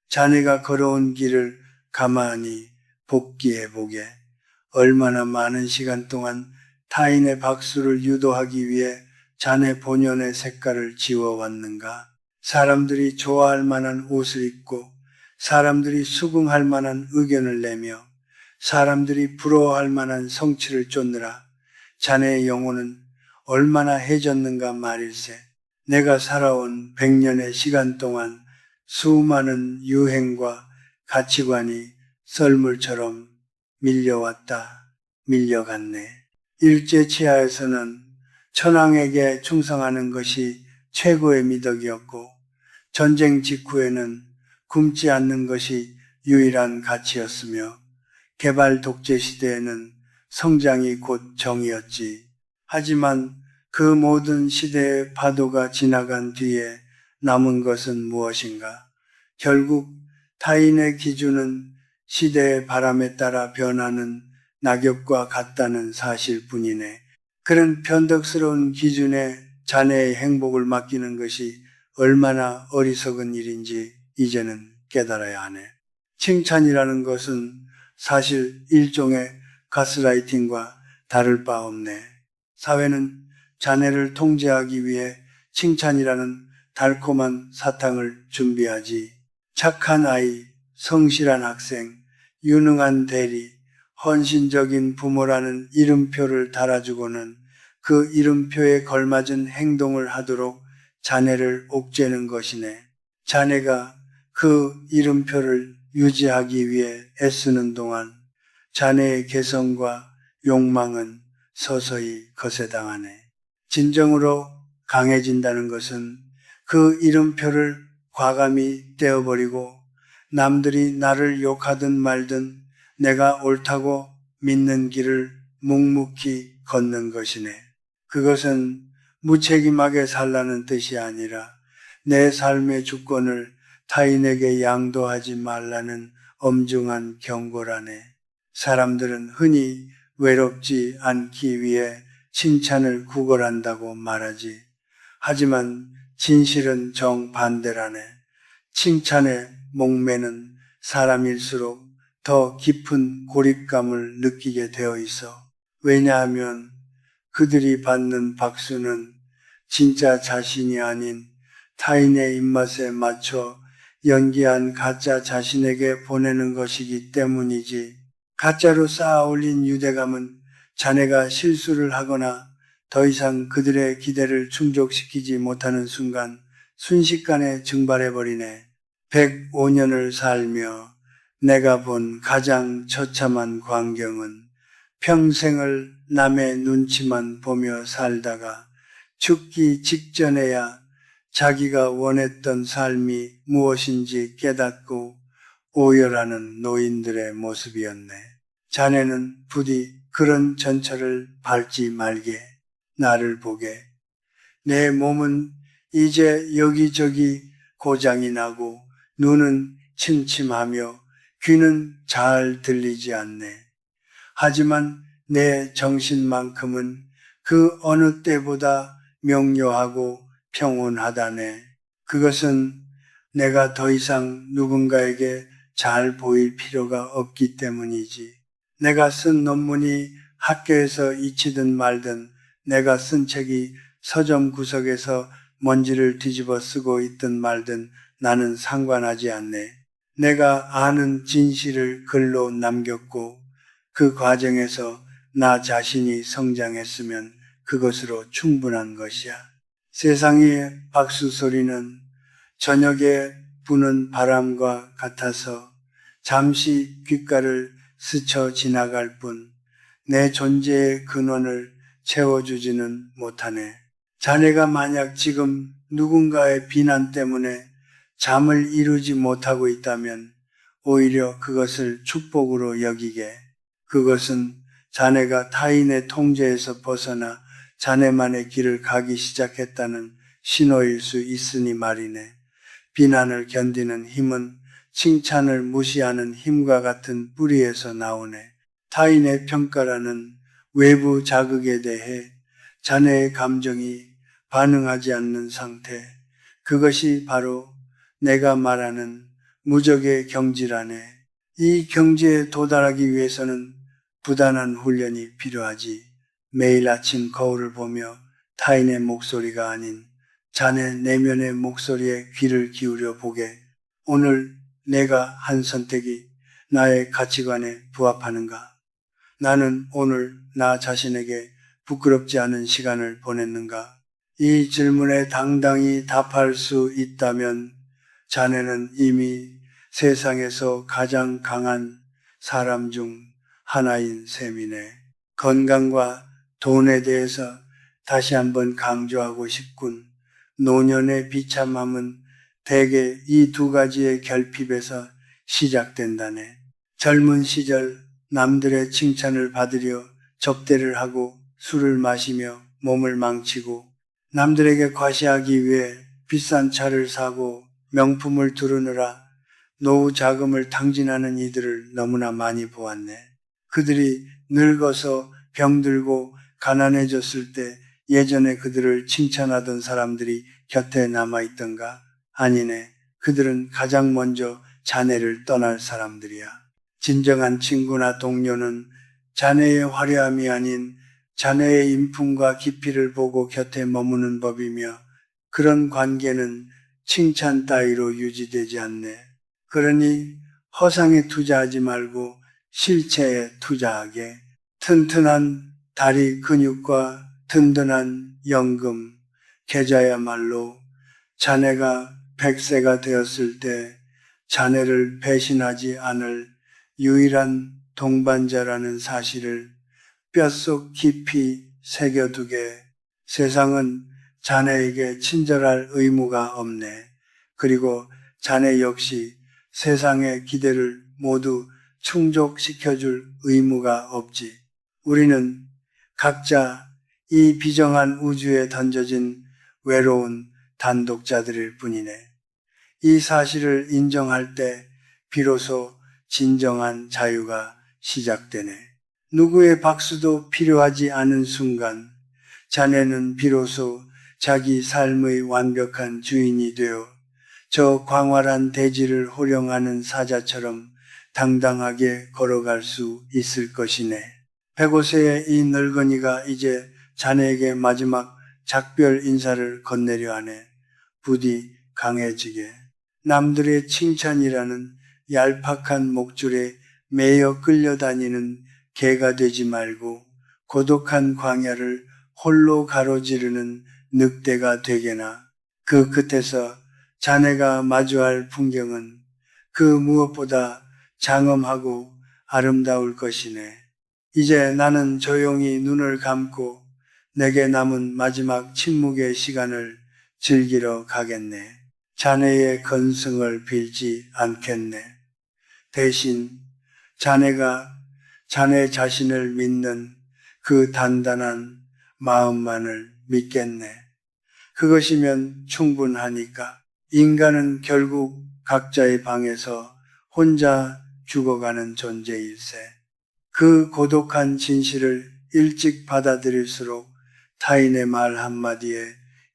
자네가 걸어온 길을 가만히 복기해 보게. 얼마나 많은 시간 동안 타인의 박수를 유도하기 위해 자네 본연의 색깔을 지워왔는가? 사람들이 좋아할 만한 옷을 입고 사람들이 수긍할 만한 의견을 내며 사람들이 부러워할 만한 성취를 쫓느라 자네의 영혼은 얼마나 해졌는가 말일세. 내가 살아온 100년의 시간 동안 수많은 유행과 가치관이 썰물처럼 밀려왔다, 밀려갔네. 일제치하에서는 천황에게 충성하는 것이 최고의 미덕이었고 전쟁 직후에는 굶지 않는 것이 유일한 가치였으며 개발 독재 시대에는 성장이 곧 정의였지. 하지만 그 모든 시대의 파도가 지나간 뒤에 남은 것은 무엇인가? 결국 타인의 기준은 시대의 바람에 따라 변하는 낙엽과 같다는 사실뿐이네. 그런 변덕스러운 기준에 자네의 행복을 맡기는 것이 얼마나 어리석은 일인지 이제는 깨달아야 하네. 칭찬이라는 것은 사실 일종의 가스라이팅과 다를 바 없네. 사회는 자네를 통제하기 위해 칭찬이라는 달콤한 사탕을 준비하지. 착한 아이, 성실한 학생, 유능한 대리, 헌신적인 부모라는 이름표를 달아주고는 그 이름표에 걸맞은 행동을 하도록 자네를 옥죄는 것이네. 자네가 그 이름표를 유지하기 위해 애쓰는 동안 자네의 개성과 욕망은 서서히 거세당하네. 진정으로 강해진다는 것은 그 이름표를 과감히 떼어버리고 남들이 나를 욕하든 말든 내가 옳다고 믿는 길을 묵묵히 걷는 것이네. 그것은 무책임하게 살라는 뜻이 아니라 내 삶의 주권을 타인에게 양도하지 말라는 엄중한 경고라네. 사람들은 흔히 외롭지 않기 위해 칭찬을 구걸한다고 말하지. 하지만 진실은 정반대라네. 칭찬에 목매는 사람일수록 더 깊은 고립감을 느끼게 되어 있어. 왜냐하면 그들이 받는 박수는 진짜 자신이 아닌 타인의 입맛에 맞춰 연기한 가짜 자신에게 보내는 것이기 때문이지. 가짜로 쌓아 올린 유대감은 자네가 실수를 하거나 더 이상 그들의 기대를 충족시키지 못하는 순간 순식간에 증발해버리네. 105년을 살며 내가 본 가장 처참한 광경은 평생을 남의 눈치만 보며 살다가 죽기 직전에야 자기가 원했던 삶이 무엇인지 깨닫고 오열하는 노인들의 모습이었네. 자네는 부디 그런 전철을 밟지 말게. 나를 보게. 내 몸은 이제 여기저기 고장이 나고 눈은 침침하며 귀는 잘 들리지 않네. 하지만 내 정신만큼은 그 어느 때보다 명료하고 평온하다네. 그것은 내가 더 이상 누군가에게 잘 보일 필요가 없기 때문이지. 내가 쓴 논문이 학교에서 잊히든 말든 내가 쓴 책이 서점 구석에서 먼지를 뒤집어 쓰고 있든 말든 나는 상관하지 않네. 내가 아는 진실을 글로 남겼고 그 과정에서 나 자신이 성장했으면 그것으로 충분한 것이야. 세상의 박수 소리는 저녁에 부는 바람과 같아서 잠시 귓가를 스쳐 지나갈 뿐 내 존재의 근원을 채워주지는 못하네. 자네가 만약 지금 누군가의 비난 때문에 잠을 이루지 못하고 있다면 오히려 그것을 축복으로 여기게. 그것은 자네가 타인의 통제에서 벗어나 자네만의 길을 가기 시작했다는 신호일 수 있으니 말이네. 비난을 견디는 힘은 칭찬을 무시하는 힘과 같은 뿌리에서 나오네. 타인의 평가라는 외부 자극에 대해 자네의 감정이 반응하지 않는 상태, 그것이 바로 내가 말하는 무적의 경지라네. 이 경지에 도달하기 위해서는 부단한 훈련이 필요하지. 매일 아침 거울을 보며 타인의 목소리가 아닌 자네 내면의 목소리에 귀를 기울여 보게. 오늘 내가 한 선택이 나의 가치관에 부합하는가? 나는 오늘 나 자신에게 부끄럽지 않은 시간을 보냈는가? 이 질문에 당당히 답할 수 있다면 자네는 이미 세상에서 가장 강한 사람 중 하나인 셈이네. 건강과 돈에 대해서 다시 한번 강조하고 싶군. 노년의 비참함은 대개 이 두 가지의 결핍에서 시작된다네. 젊은 시절 남들의 칭찬을 받으려 접대를 하고 술을 마시며 몸을 망치고 남들에게 과시하기 위해 비싼 차를 사고 명품을 두르느라 노후 자금을 탕진하는 이들을 너무나 많이 보았네. 그들이 늙어서 병들고 가난해졌을 때 예전에 그들을 칭찬하던 사람들이 곁에 남아있던가? 아니네. 그들은 가장 먼저 자네를 떠날 사람들이야. 진정한 친구나 동료는 자네의 화려함이 아닌 자네의 인품과 깊이를 보고 곁에 머무는 법이며 그런 관계는 칭찬 따위로 유지되지 않네. 그러니 허상에 투자하지 말고 실체에 투자하게. 튼튼한 다리 근육과 든든한 연금, 계좌야말로 자네가 100세가 되었을 때 자네를 배신하지 않을 유일한 동반자라는 사실을 뼛속 깊이 새겨두게. 세상은 자네에게 친절할 의무가 없네. 그리고 자네 역시 세상의 기대를 모두 충족시켜줄 의무가 없지. 우리는 각자 이 비정한 우주에 던져진 외로운 단독자들일 뿐이네. 이 사실을 인정할 때 비로소 진정한 자유가 시작되네. 누구의 박수도 필요하지 않은 순간 자네는 비로소 자기 삶의 완벽한 주인이 되어 저 광활한 대지를 호령하는 사자처럼 당당하게 걸어갈 수 있을 것이네. 105세의 이 늙은이가 이제 자네에게 마지막 작별 인사를 건네려 하네. 부디 강해지게. 남들의 칭찬이라는 얄팍한 목줄에 매여 끌려다니는 개가 되지 말고 고독한 광야를 홀로 가로지르는 늑대가 되게나. 그 끝에서 자네가 마주할 풍경은 그 무엇보다 장엄하고 아름다울 것이네. 이제 나는 조용히 눈을 감고 내게 남은 마지막 침묵의 시간을 즐기러 가겠네. 자네의 건승을 빌지 않겠네. 대신 자네가 자네 자신을 믿는 그 단단한 마음만을 믿겠네. 그것이면 충분하니까. 인간은 결국 각자의 방에서 혼자 죽어가는 존재일세. 그 고독한 진실을 일찍 받아들일수록 타인의 말 한마디에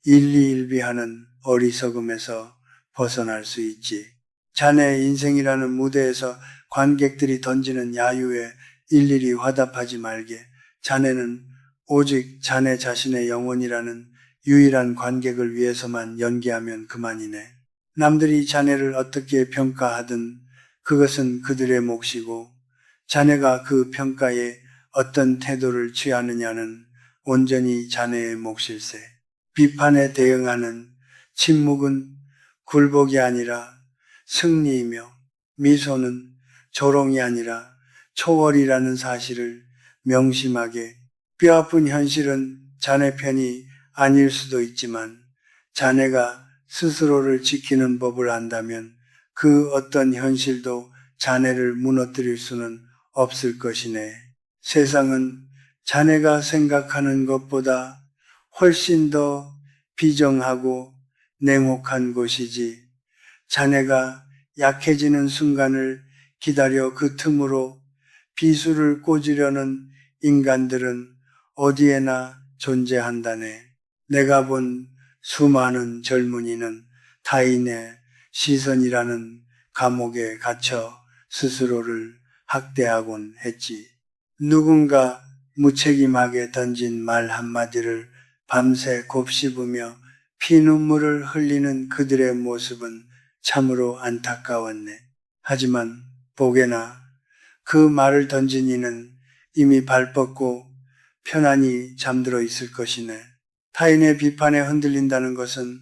일리일비하는 어리석음에서 벗어날 수 있지. 자네의 인생이라는 무대에서 관객들이 던지는 야유에 일일이 화답하지 말게. 자네는 오직 자네 자신의 영혼이라는 유일한 관객을 위해서만 연기하면 그만이네. 남들이 자네를 어떻게 평가하든 그것은 그들의 몫이고 자네가 그 평가에 어떤 태도를 취하느냐는 온전히 자네의 몫일세. 비판에 대응하는 침묵은 굴복이 아니라 승리이며 미소는 조롱이 아니라 초월이라는 사실을 명심하게. 뼈아픈 현실은 자네 편이 아닐 수도 있지만 자네가 스스로를 지키는 법을 안다면 그 어떤 현실도 자네를 무너뜨릴 수는 없을 것이네. 세상은 자네가 생각하는 것보다 훨씬 더 비정하고 냉혹한 곳이지. 자네가 약해지는 순간을 기다려 그 틈으로 비수를 꽂으려는 인간들은 어디에나 존재한다네. 내가 본 수많은 젊은이는 타인의 시선이라는 감옥에 갇혀 스스로를 학대하곤 했지. 누군가 무책임하게 던진 말 한마디를 밤새 곱씹으며 피눈물을 흘리는 그들의 모습은 참으로 안타까웠네. 하지만 보게나 그 말을 던진 이는 이미 발 뻗고 편안히 잠들어 있을 것이네. 타인의 비판에 흔들린다는 것은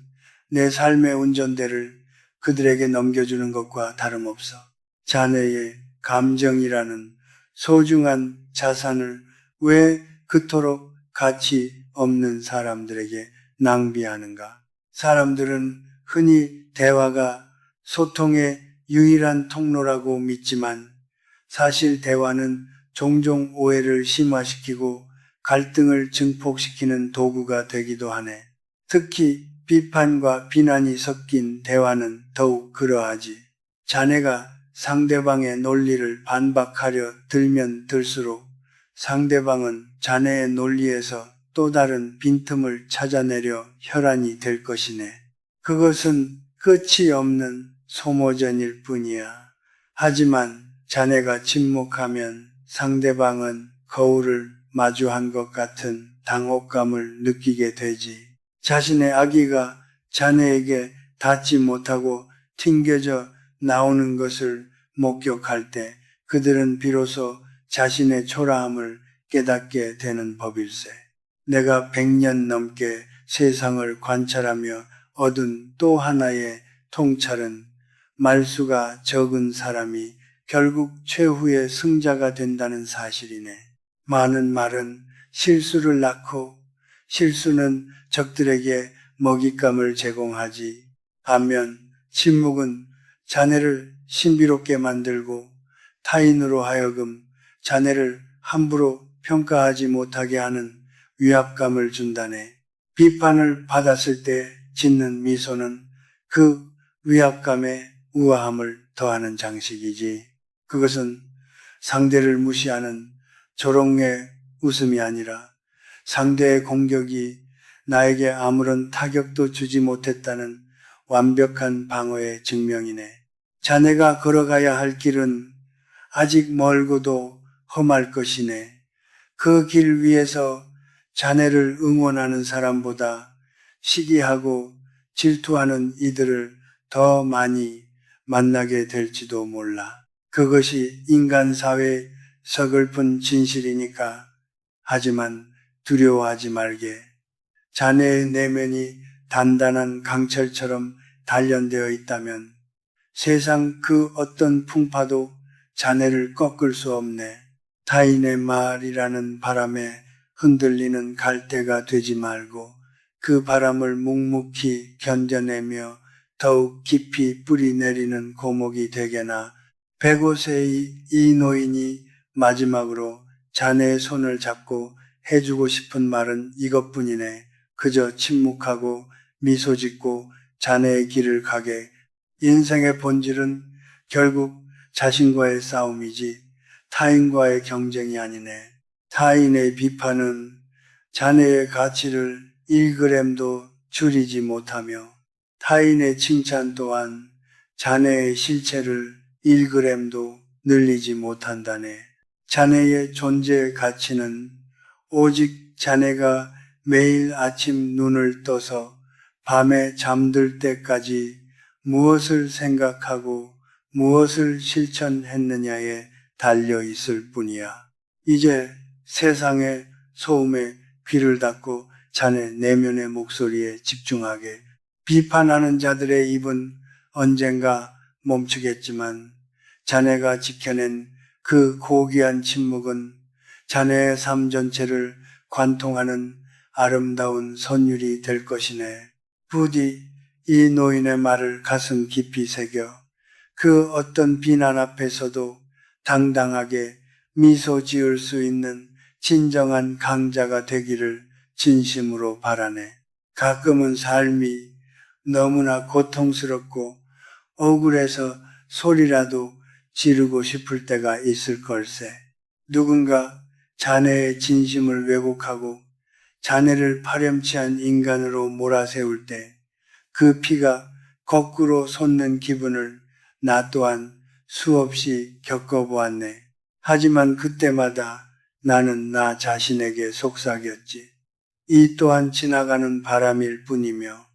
내 삶의 운전대를 그들에게 넘겨주는 것과 다름없어. 자네의 감정이라는 소중한 자산을 왜 그토록 가치 없는 사람들에게 낭비하는가? 사람들은 흔히 대화가 소통의 유일한 통로라고 믿지만 사실 대화는 종종 오해를 심화시키고 갈등을 증폭시키는 도구가 되기도 하네. 특히 비판과 비난이 섞인 대화는 더욱 그러하지. 자네가 상대방의 논리를 반박하려 들면 들수록 상대방은 자네의 논리에서 또 다른 빈틈을 찾아내려 혈안이 될 것이네. 그것은 끝이 없는 소모전일 뿐이야. 하지만 자네가 침묵하면 상대방은 거울을 마주한 것 같은 당혹감을 느끼게 되지. 자신의 아기가 자네에게 닿지 못하고 튕겨져 나오는 것을 목격할 때 그들은 비로소 자신의 초라함을 깨닫게 되는 법일세. 내가 100년 넘게 세상을 관찰하며 얻은 또 하나의 통찰은 말수가 적은 사람이 결국 최후의 승자가 된다는 사실이네. 많은 말은 실수를 낳고 실수는 적들에게 먹잇감을 제공하지. 반면 침묵은 자네를 신비롭게 만들고 타인으로 하여금 자네를 함부로 평가하지 못하게 하는 위압감을 준다네. 비판을 받았을 때 짓는 미소는 그 위압감에 우아함을 더하는 장식이지. 그것은 상대를 무시하는 조롱의 웃음이 아니라 상대의 공격이 나에게 아무런 타격도 주지 못했다는 완벽한 방어의 증명이네. 자네가 걸어가야 할 길은 아직 멀고도 험할 것이네. 그 길 위에서 자네를 응원하는 사람보다 시기하고 질투하는 이들을 더 많이 만나게 될지도 몰라. 그것이 인간 사회의 서글픈 진실이니까. 하지만 두려워하지 말게. 자네의 내면이 단단한 강철처럼 단련되어 있다면 세상 그 어떤 풍파도 자네를 꺾을 수 없네. 타인의 말이라는 바람에 흔들리는 갈대가 되지 말고 그 바람을 묵묵히 견뎌내며 더욱 깊이 뿌리 내리는 고목이 되게나. 105세의 이 노인이 마지막으로 자네의 손을 잡고 해주고 싶은 말은 이것뿐이네. 그저 침묵하고 미소 짓고 자네의 길을 가게. 인생의 본질은 결국 자신과의 싸움이지 타인과의 경쟁이 아니네. 타인의 비판은 자네의 가치를 1g도 줄이지 못하며 타인의 칭찬 또한 자네의 실체를 1g도 늘리지 못한다네. 자네의 존재의 가치는 오직 자네가 매일 아침 눈을 떠서 밤에 잠들 때까지 무엇을 생각하고 무엇을 실천했느냐에 달려 있을 뿐이야. 이제 세상의 소음에 귀를 닫고 자네 내면의 목소리에 집중하게. 비판하는 자들의 입은 언젠가 멈추겠지만 자네가 지켜낸 그 고귀한 침묵은 자네의 삶 전체를 관통하는 아름다운 선율이 될 것이네. 부디 이 노인의 말을 가슴 깊이 새겨 그 어떤 비난 앞에서도 당당하게 미소 지을 수 있는 진정한 강자가 되기를 진심으로 바라네. 가끔은 삶이 너무나 고통스럽고 억울해서 소리라도 지르고 싶을 때가 있을 걸세. 누군가 자네의 진심을 왜곡하고 자네를 파렴치한 인간으로 몰아세울 때 그 피가 거꾸로 솟는 기분을 나 또한 수없이 겪어보았네. 하지만 그때마다 나는 나 자신에게 속삭였지. 이 또한 지나가는 바람일 뿐이며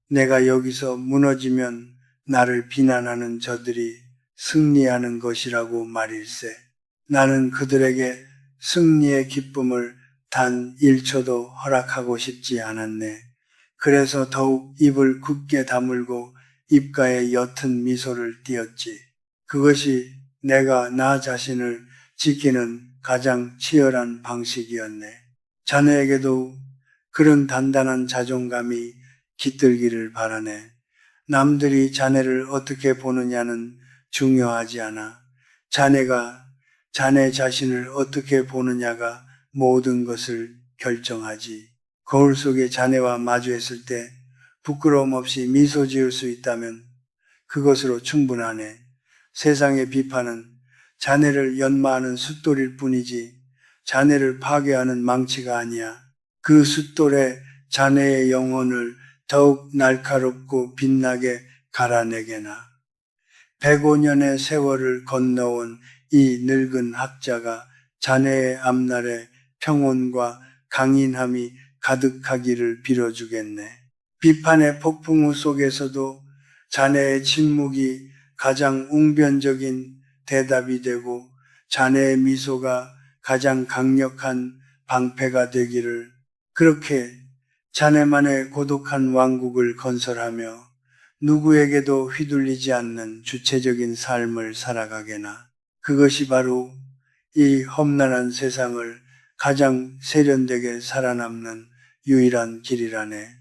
내가 여기서 무너지면 나를 비난하는 저들이 승리하는 것이라고 말일세. 나는 그들에게 승리의 기쁨을 단 1초도 허락하고 싶지 않았네. 그래서 더욱 입을 굳게 다물고 입가에 옅은 미소를 띄었지. 그것이 내가 나 자신을 지키는 가장 치열한 방식이었네. 자네에게도 그런 단단한 자존감이 깃들기를 바라네. 남들이 자네를 어떻게 보느냐는 중요하지 않아. 자네가 자네 자신을 어떻게 보느냐가 모든 것을 결정하지. 거울 속에 자네와 마주했을 때 부끄러움 없이 미소 지을 수 있다면 그것으로 충분하네. 세상의 비판은 자네를 연마하는 숫돌일 뿐이지 자네를 파괴하는 망치가 아니야. 그 숫돌에 자네의 영혼을 더욱 날카롭고 빛나게 갈아내게나. 105년의 세월을 건너온 이 늙은 학자가 자네의 앞날에 평온과 강인함이 가득하기를 빌어주겠네. 비판의 폭풍우 속에서도 자네의 침묵이 가장 웅변적인 대답이 되고 자네의 미소가 가장 강력한 방패가 되기를. 그렇게 자네만의 고독한 왕국을 건설하며 누구에게도 휘둘리지 않는 주체적인 삶을 살아가게나. 그것이 바로 이 험난한 세상을 가장 세련되게 살아남는 유일한 길이라네.